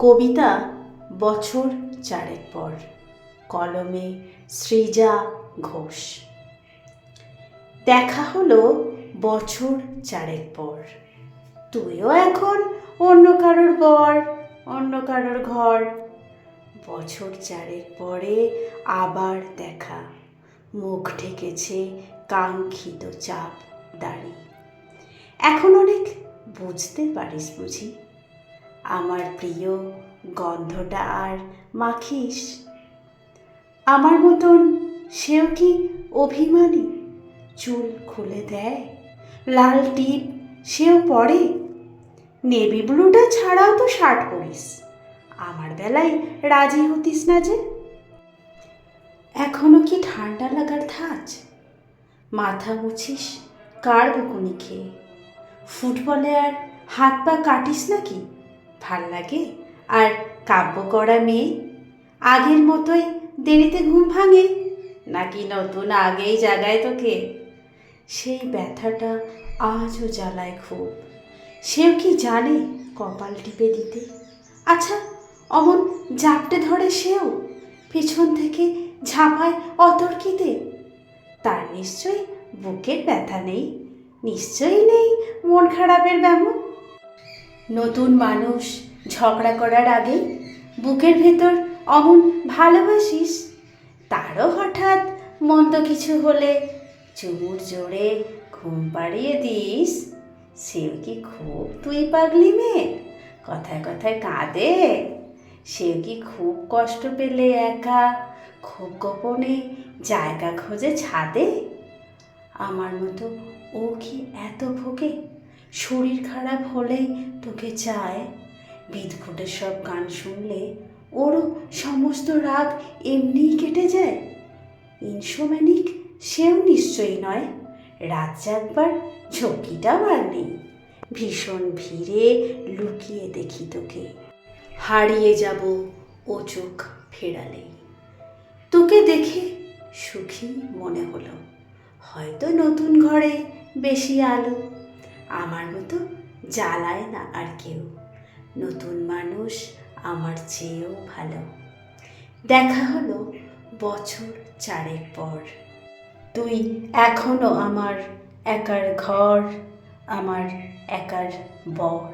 কবিতা বছর চারেক পর, কলমে সৃজা ঘোষ। দেখা হলো বছর চারেক পর, তুইও এখন অন্য কারোর বর, অন্য কারোর ঘর। বছর চারেক পরে আবার দেখা, মুখ ঢেকেছে কাঙ্ক্ষিত চাপ দাড়ি। এখন অনেক বুঝতে পারিস বুঝি, আমার প্রিয় গন্ধটা আর মাখিস। আমার মতন সেও কি অভিমানী, চুল খুলে দেয়, লাল টিপ সেও পরে। নেভি ব্লুটা ছাড়াও তো শার্ট পরিস, আমার বেলায় রাজি হতিস না যে। এখনো কি ঠান্ডা লাগার ধাঁচ, মাথা মুছিস কার বকুনি খেয়ে। ফুটবলে আর হাত পা কাটিস নাকি, ভাল লাগে আর কাব্য করা মেয়ে। আগের মতোই দেরিতে ঘুম ভাঙে, নাকি নতুন আগেই জাগায় তোকে। সেই ব্যথাটা আজও জ্বালায় খুব, সেও কি জানে কপাল টিপে দিতে। আচ্ছা, অমন জাপটে ধরে সেও, পেছন থেকে ঝাঁপায় অতর্কিতে। তার নিশ্চয়ই বুকের ব্যথা নেই, নিশ্চয়ই নেই মন খারাপের ব্যামো। নতুন মানুষ ঝগড়া করার আগে বুকের ভেতর অমন ভালোবাসিস, তারও হঠাৎ মন্দ কিছু হলে চুমুর জোরে ঘুম পাড়িয়ে দিস। সেও কি খুব তুই পাগলি মেয়ে, কথায় কথায় কাঁদে। সেও কি খুব কষ্ট পেলে একা, খুব গোপনে জায়গা খোঁজে ছাদে। আমার মতো ও কি এত ভোগে, শরীর খারাপ হলেই তোকে চায়। বিদঘুটের সব গান শুনলে ওরও সমস্ত রাগ এমনিই কেটে যায়। ইনসোম্যানিক সেও নিশ্চয়ই নয়, রাত জাগবার ঝক্কিটাও আর নেই। ভীষণ ভিড়ে লুকিয়ে দেখি তোকে, হারিয়ে যাব ও চোখ ফেরালেই। তোকে দেখে সুখী মনে হলো, হয়তো নতুন ঘরে বেশি আলো। আমার মতো জ্বালায় না আর কেউ, নতুন মানুষ আমার চেয়েও ভালো। দেখা হলো বছর চারেক পর, তুই এখনো আমার একার ঘর, আমার একার বর।